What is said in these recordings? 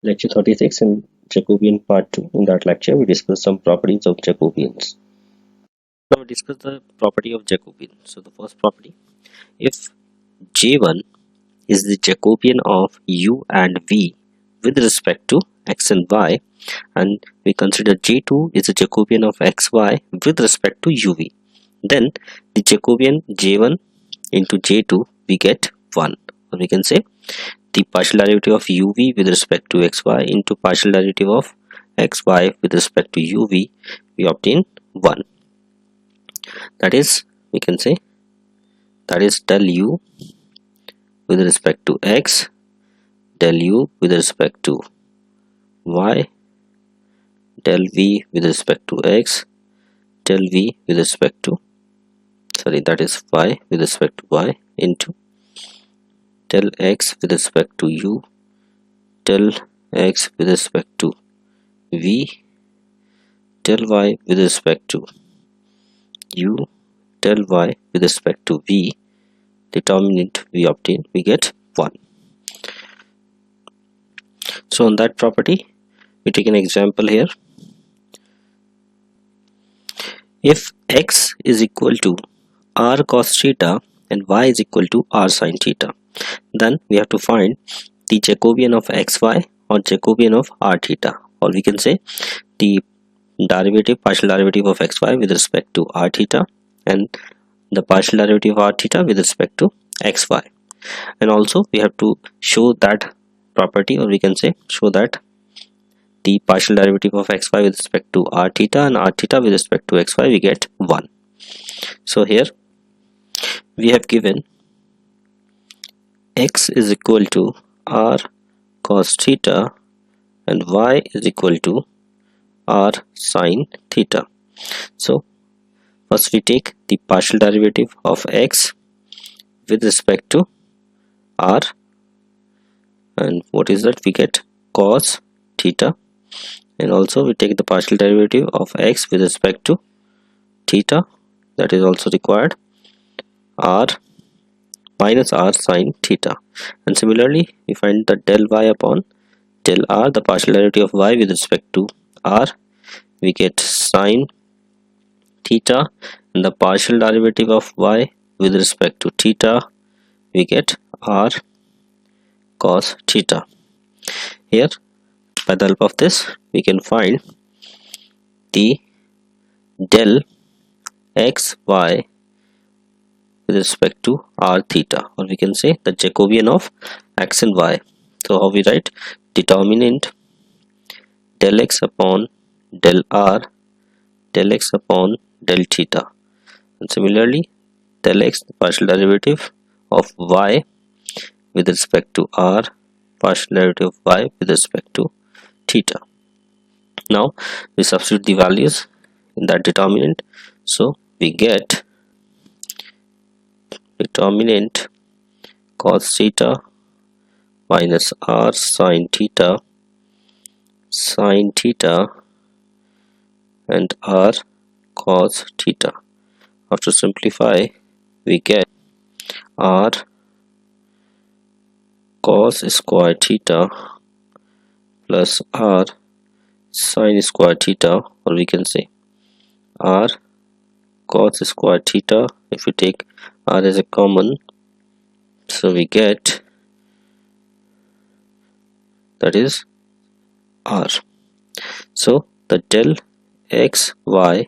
Lecture 36 in Jacobian part 2. In that lecture, we discuss some properties of Jacobians. Now we discuss the property of Jacobian. So the first property, if J1 is the Jacobian of U and V with respect to x and y, and we consider J2 is a Jacobian of xy with respect to UV, then the Jacobian J1 into J2 we get 1. Or we can say the partial derivative of uv with respect to xy into partial derivative of xy with respect to uv, we obtain 1. That is, we can say that is del u with respect to x, del u with respect to y, del v with respect to x, del v with respect to that is y with respect to y into del x with respect to u, del x with respect to v, del y with respect to u, del y with respect to v, determinant we obtain, we get 1. So on that property, we take an example here. If x is equal to r cos theta and y is equal to r sin theta, then we have to find the Jacobian of xy or Jacobian of r theta, or we can say the partial derivative of xy with respect to r theta and the partial derivative of r theta with respect to xy. And also we have to show that property, or we can say show that the partial derivative of xy with respect to r theta and r theta with respect to xy, we get 1. So here we have given x is equal to r cos theta and y is equal to r sin theta. So first we take the partial derivative of x with respect to r, and what is that? We get cos theta, and also we take the partial derivative of x with respect to theta, that is also required, r minus r sin theta. And similarly we find the del y upon del r, the partial derivative of y with respect to r, we get sin theta, and the partial derivative of y with respect to theta, we get r cos theta. Here by the help of this we can find the del x y with respect to r theta, or we can say the Jacobian of x and y. So how we write? Determinant del x upon del r, del x upon del theta, and similarly del x, the partial derivative of y with respect to r, partial derivative of y with respect to theta. Now we substitute the values in that determinant, so we get determinant cos theta minus r sin theta and r cos theta. After simplify, we get r cos square theta plus r sin square theta, or we can say r cos square theta. If we take r as a common, so we get, that is r. So the del x y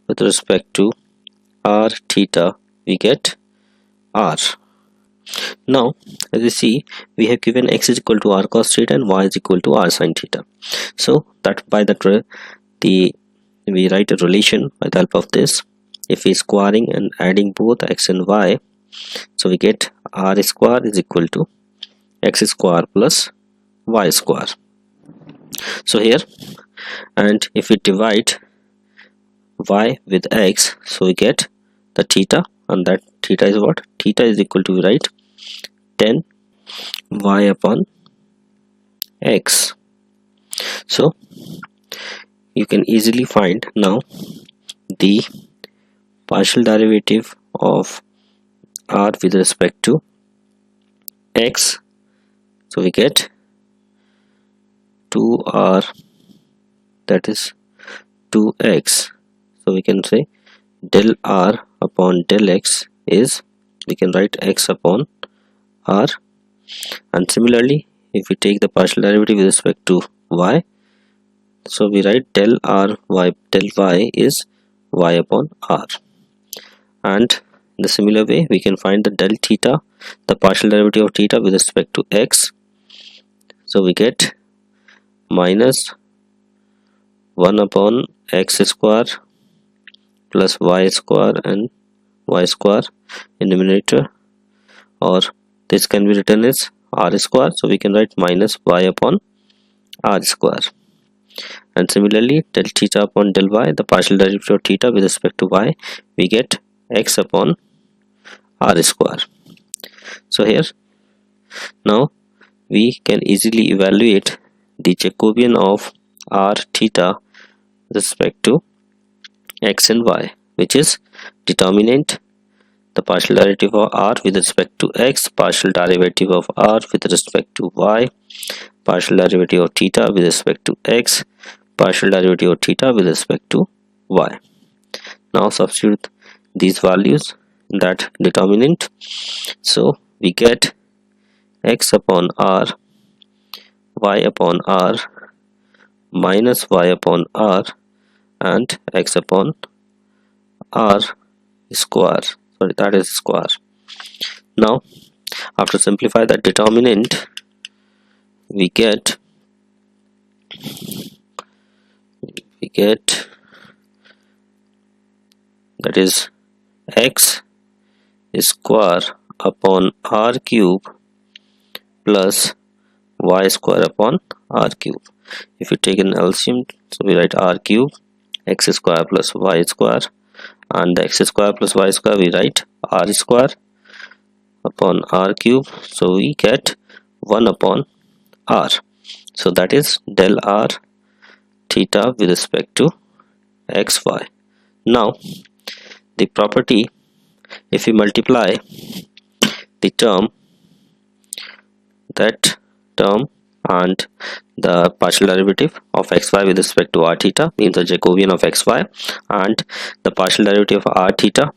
with respect to r theta, we get r. Now as you see, we have given x is equal to r cos theta and y is equal to r sin theta. So that by the we write a relation by the help of this. If we squaring and adding both x and y, so we get r square is equal to x square plus y square. So here, and if we divide y with x, so we get the theta, and that theta is what? Theta is equal to, we write 10 y upon x. So you can easily find now the partial derivative of r with respect to x, so we get 2r, that is 2x. So we can say del r upon del x is, we can write x upon r. And similarly, if we take the partial derivative with respect to y, so we write del r y, del y is y upon r. And in the similar way, we can find the del theta, the partial derivative of theta with respect to x. So we get minus 1 upon x square plus y square and y square in numerator, or this can be written as r square. So we can write minus y upon r square. And similarly, del theta upon del y, the partial derivative of theta with respect to y, we get x upon r square. So here now we can easily evaluate the Jacobian of r theta with respect to x and y, which is determinant, the partial derivative of r with respect to x, partial derivative of r with respect to y, partial derivative of theta with respect to x, partial derivative of theta with respect to y. Now substitute these values in that determinant. So we get x upon r, y upon r, minus y upon r, and x upon r square. Sorry, that is square. Now after simplify that determinant, we get that is x square upon r cube plus y square upon r cube. If you take an LCM, so we write r cube, x square plus y square, and the x square plus y square we write r square upon r cube. So we get 1 upon r. So that is del r theta with respect to xy. Now the property, if we multiply the term, that term and the partial derivative of xy with respect to r theta, means the Jacobian of xy, and the partial derivative of r theta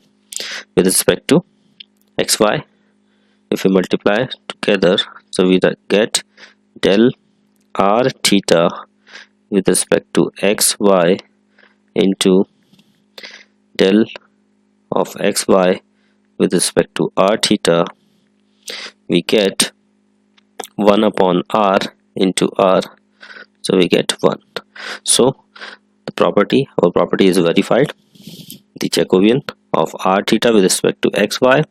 with respect to xy, if we multiply together, so we get del r theta with respect to xy into del of xy with respect to r theta, we get 1 upon r into r, so we get 1. So the property, our property is verified. The Jacobian of r theta with respect to xy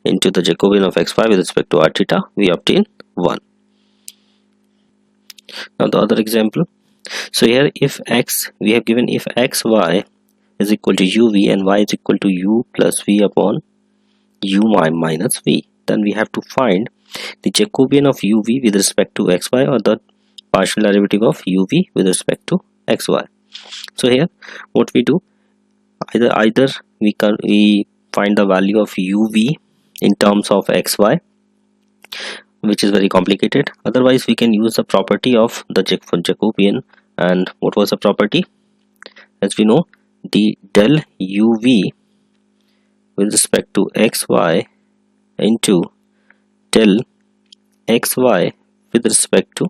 into the Jacobian of xy with respect to r theta, we obtain 1. Now the other example, so here if x, we have given if xy is equal to uv and y is equal to u plus v upon u minus v, then we have to find the Jacobian of uv with respect to xy, or the partial derivative of uv with respect to xy. So here what we do, either we find the value of uv in terms of xy, which is very complicated. Otherwise we can use the property of the Jacobian. And what was the property? As we know, the del uv with respect to xy into del xy with respect to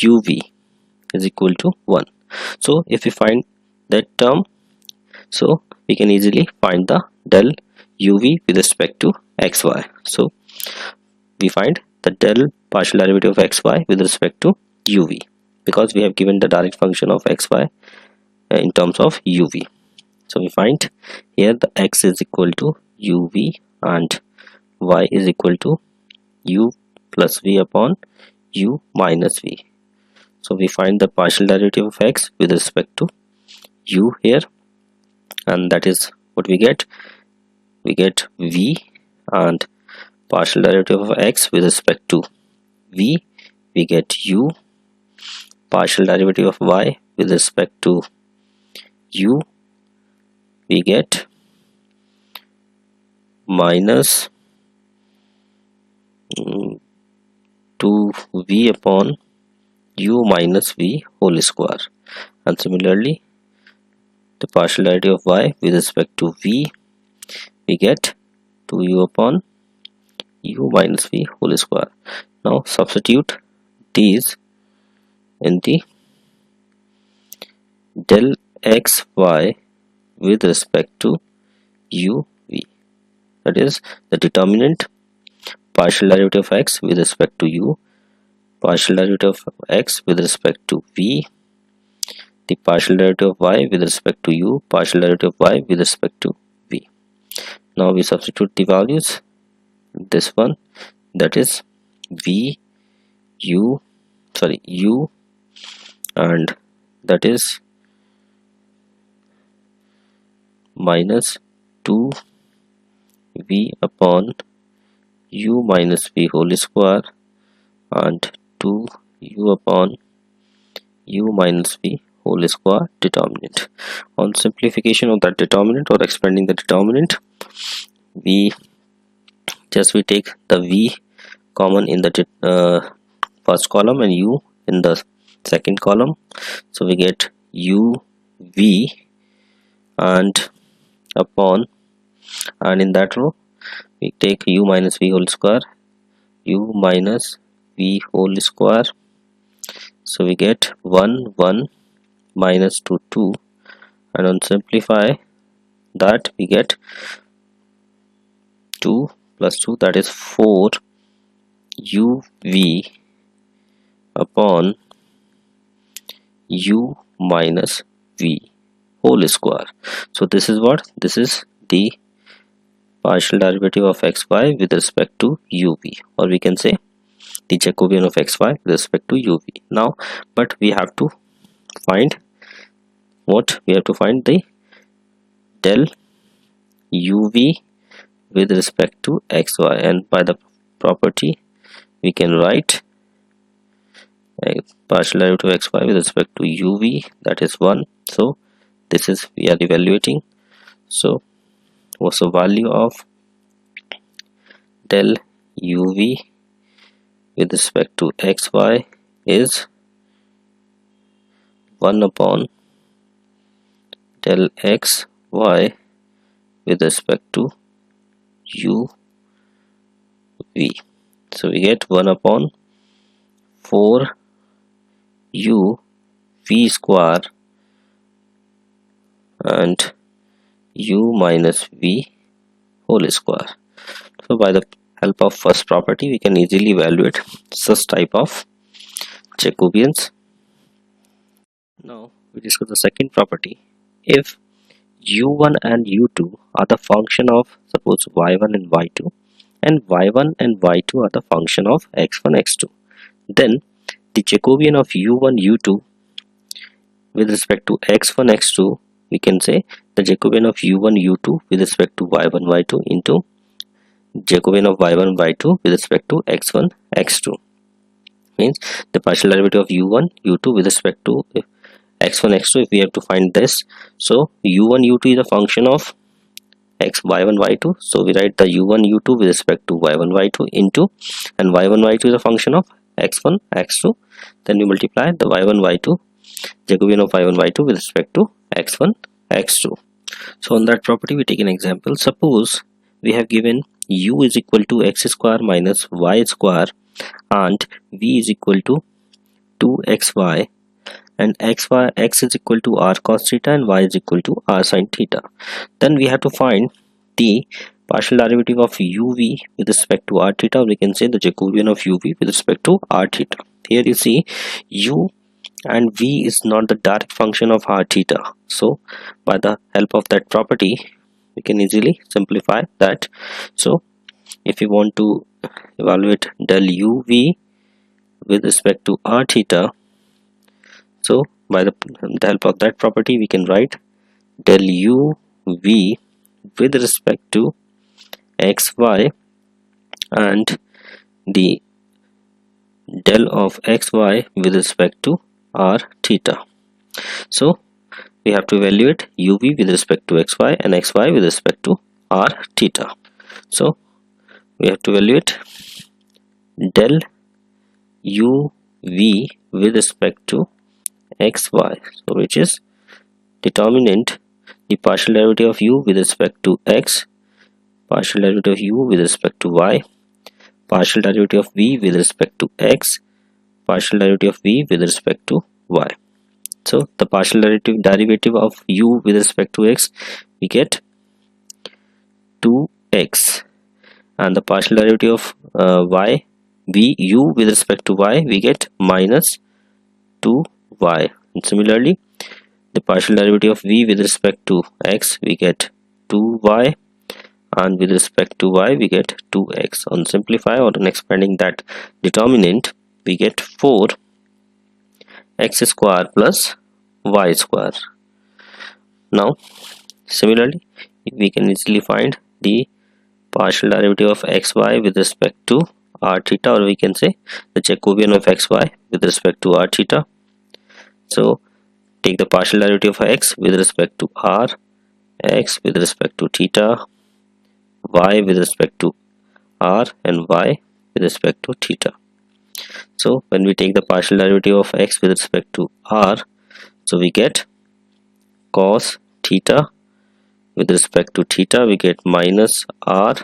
uv is equal to 1. So if we find that term, so we can easily find the del uv with respect to xy. So we find the del partial derivative of xy with respect to uv, because we have given the direct function of xy in terms of uv. So we find here the x is equal to uv and y is equal to u plus v upon u minus v. So we find the partial derivative of x with respect to u here, and that is what we get. We get v, and partial derivative of x with respect to v, we get u, partial derivative of y with respect to u, we get minus 2v upon u minus v whole square. And similarly, the partial derivative of y with respect to v, we get 2u upon u minus v whole square. Now substitute these in the del xy with respect to u v. That is the determinant partial derivative of x with respect to u, partial derivative of x with respect to v, the partial derivative of y with respect to u, partial derivative of y with respect to v. Now we substitute the values. This one, that is v u and that is minus 2v upon u minus v whole square and 2u upon u minus v whole square determinant. On simplification of that determinant or expanding the determinant, we take the v common in the first column and u in the second column, so we get u v and upon, and in that row we take u minus v whole square, u minus v whole square, so we get 1 1 minus 2 2, and on simplify that we get 2 plus 2, that is 4 uv upon u minus v whole square. So this is what? This is the partial derivative of xy with respect to uv, or we can say the Jacobian of xy with respect to uv. Now, but we have to find what? We have to find the del uv with respect to xy, and by the property we can write partial derivative of xy with respect to uv, that is 1. So this is, we are evaluating. So what's the value of del uv with respect to xy is 1 upon del xy with respect to uv. So we get 1 upon 4 u v square and u minus v whole square. So by the help of first property we can easily evaluate such type of Jacobians. Now we discuss the second property. If u1 and u2 are the function of, suppose, y1 and y2, and y1 and y2 are the function of x1 x2, then the Jacobian of u1 u2 with respect to x1 x2, we can say the Jacobian of u1 u2 with respect to y1 y2 into Jacobian of y1 y2 with respect to x1 x2, means the partial derivative of u1 u2 with respect to x1 x2. If we have to find this, so u1 u2 is a function of x y1 y2, so we write the u1 u2 with respect to y1 y2 into, and y1 y2 is a function of x1 x2, then we multiply the y1 y2 Jacobian of y1 y2 with respect to x1 x2. So on that property we take an example. Suppose we have given u is equal to x square minus y square and v is equal to 2xy, and x is equal to r cos theta and y is equal to r sin theta. Then we have to find the partial derivative of uv with respect to r theta. We can say the Jacobian of uv with respect to r theta. Here you see u and v is not the direct function of r theta, so by the help of that property we can easily simplify that. So if you want to evaluate del uv with respect to r theta, so by the help of that property we can write del uv with respect to xy and the del of xy with respect to r theta. So we have to evaluate uv with respect to xy and xy with respect to r theta. So we have to evaluate del uv with respect to xy, so which is determinant the partial derivative of u with respect to x, partial derivative of u with respect to y, partial derivative of v with respect to x, partial derivative of v with respect to y. So the partial derivative of u with respect to x, we get 2x, and the partial derivative of u with respect to y, we get minus 2y. And similarly, the partial derivative of v with respect to x, we get 2y, and with respect to y, we get 2x. On simplify or on expanding that determinant, we get 4x square plus y square. Now similarly, we can easily find the partial derivative of xy with respect to r theta, or we can say the Jacobian of xy with respect to r theta. So take the partial derivative of x with respect to r, x with respect to theta, y with respect to r, and y with respect to theta. So when we take the partial derivative of x with respect to r, so we get cos theta. With respect to theta, we get minus r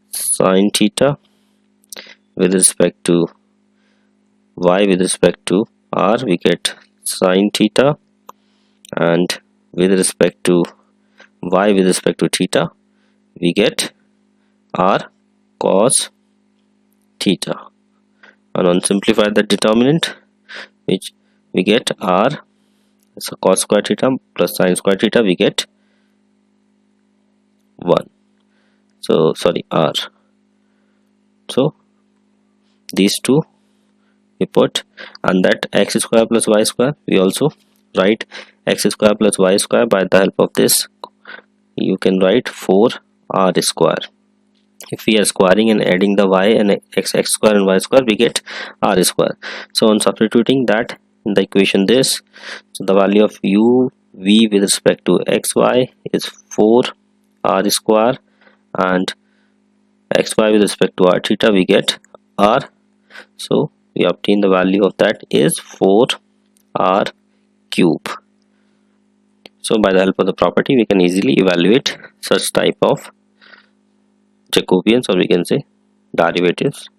sin theta. With respect to y with respect to r, we get sin theta, and with respect to y with respect to theta, we get r cos theta. And on simplify the determinant, which we get r, so cos square theta plus sin square theta, we get 1. So sorry, r. So these two we put, and that x square plus y square, we also write x square plus y square. By the help of this, you can write 4r square. If we are squaring and adding the y and x square and y square, we get r square. So on substituting that in the equation this, so the value of u v with respect to xy is 4r square, and xy with respect to r theta, we get r. So we obtain the value of that is 4r cube. So by the help of the property, we can easily evaluate such type of Jacobians, or we can say derivatives.